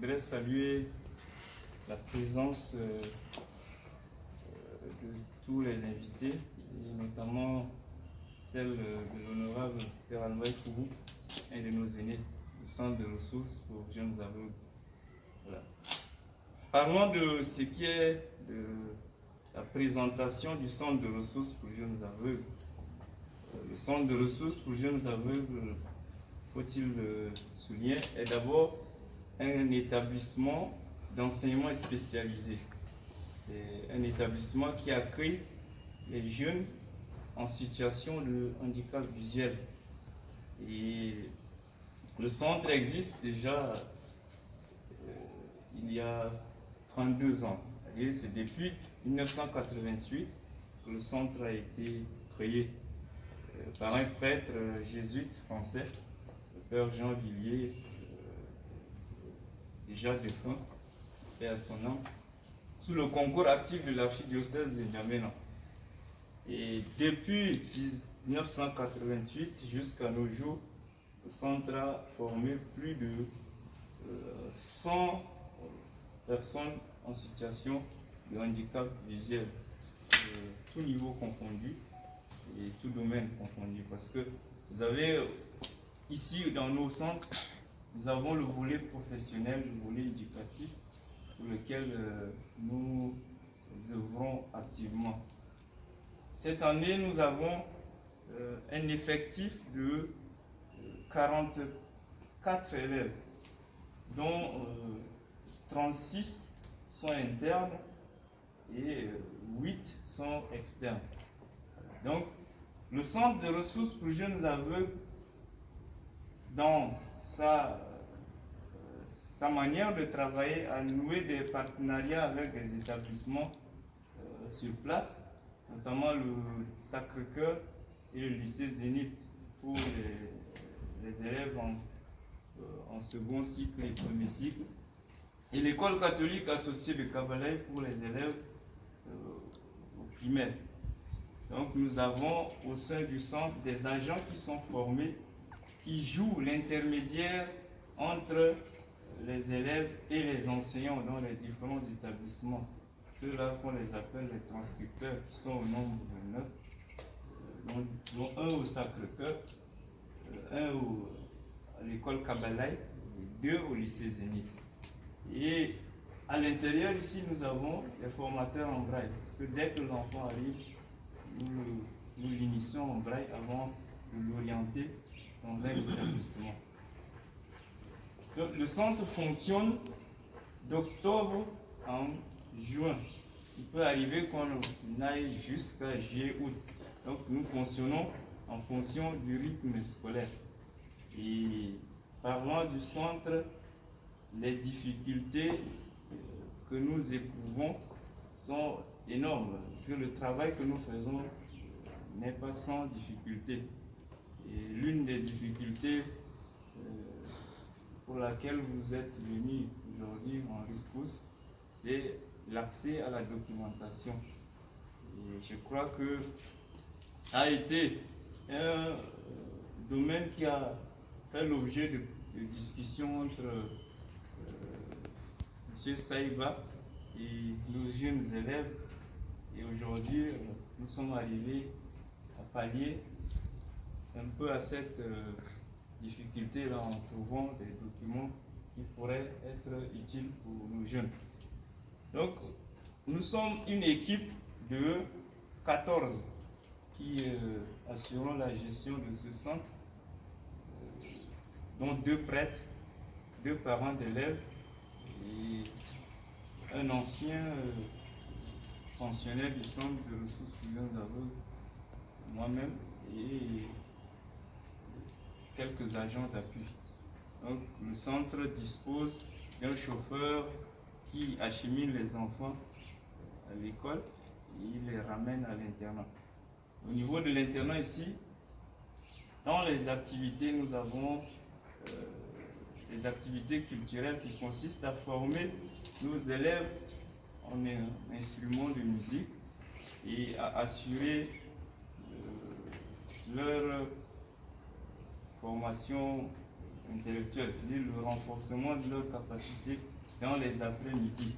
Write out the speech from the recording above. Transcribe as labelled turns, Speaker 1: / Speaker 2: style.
Speaker 1: voudrais saluer la présence de tous les invités, et notamment celle de l'honorable Père Almay Kourou, un de nos aînés du centre de ressources pour jeunes aveugles. Voilà. Parlons de ce qui est de la présentation du centre de ressources pour jeunes aveugles. Le centre de ressources pour jeunes aveugles, faut-il le souligner, est d'abord un établissement d'enseignement spécialisé. C'est un établissement qui accueille les jeunes en situation de handicap visuel. Et le centre existe déjà il y a 32 ans. Et c'est depuis 1988 que le centre a été créé par un prêtre jésuite français, le père Jean Villiers, déjà défunt, paix à son nom, sous le concours actif de l'archidiocèse de N'Djamena. Et depuis 1988 jusqu'à nos jours, le centre a formé plus de 100 personnes en situation de handicap visuel, tout niveau confondu et tout domaine confondu. Parce que vous avez ici dans nos centres, nous avons le volet professionnel, le volet éducatif, pour lequel nous œuvrons activement. Cette année, nous avons un effectif de 44 élèves, dont 36 sont internes et 8 sont externes. Donc, le centre de ressources pour jeunes aveugles, dans sa manière de travailler, a noué des partenariats avec des établissements sur place, notamment le Sacré-Cœur et le lycée Zénith pour les élèves en second cycle et premier cycle, et l'école catholique associée de Kabalaï pour les élèves au primaire. Donc nous avons au sein du centre des agents qui sont formés, qui jouent l'intermédiaire entre les élèves et les enseignants dans les différents établissements. Ceux-là qu'on les appelle les transcripteurs, qui sont au nombre de 9, dont un au Sacré-Cœur, un à l'école Kabalaï et 2 au lycée Zénith. Et à l'intérieur ici, nous avons les formateurs en braille, parce que dès que l'enfant arrive, nous l'initions en braille avant de l'orienter dans un établissement. Donc, le centre fonctionne d'octobre en juin. Il peut arriver qu'on aille jusqu'à juillet-août. Donc nous fonctionnons en fonction du rythme scolaire. Et parlant du centre, les difficultés que nous éprouvons sont énormes, parce que le travail que nous faisons n'est pas sans difficulté. Et l'une des difficultés pour laquelle vous êtes venus aujourd'hui en rescousse, c'est l'accès à la documentation. Et je crois que ça a été un domaine qui a fait l'objet de discussions entre M. Saïba et nos jeunes élèves. Et aujourd'hui, nous sommes arrivés à pallier un peu à cette difficulté-là en trouvant des documents qui pourraient être utiles pour nos jeunes. Donc, nous sommes une équipe de 14 qui assurons la gestion de ce centre, dont 2 prêtres, 2 parents d'élèves et un ancien pensionnaire du centre de ressources pour jeunes aveugles, moi-même, et quelques agents d'appui. Donc, le centre dispose d'un chauffeur qui achemine les enfants à l'école et il les ramène à l'internat. Au niveau de l'internat ici, dans les activités, nous avons les activités culturelles qui consistent à former nos élèves en instruments de musique et à assurer leur formation intellectuelle, c'est-à-dire le renforcement de leurs capacités dans les après-midi.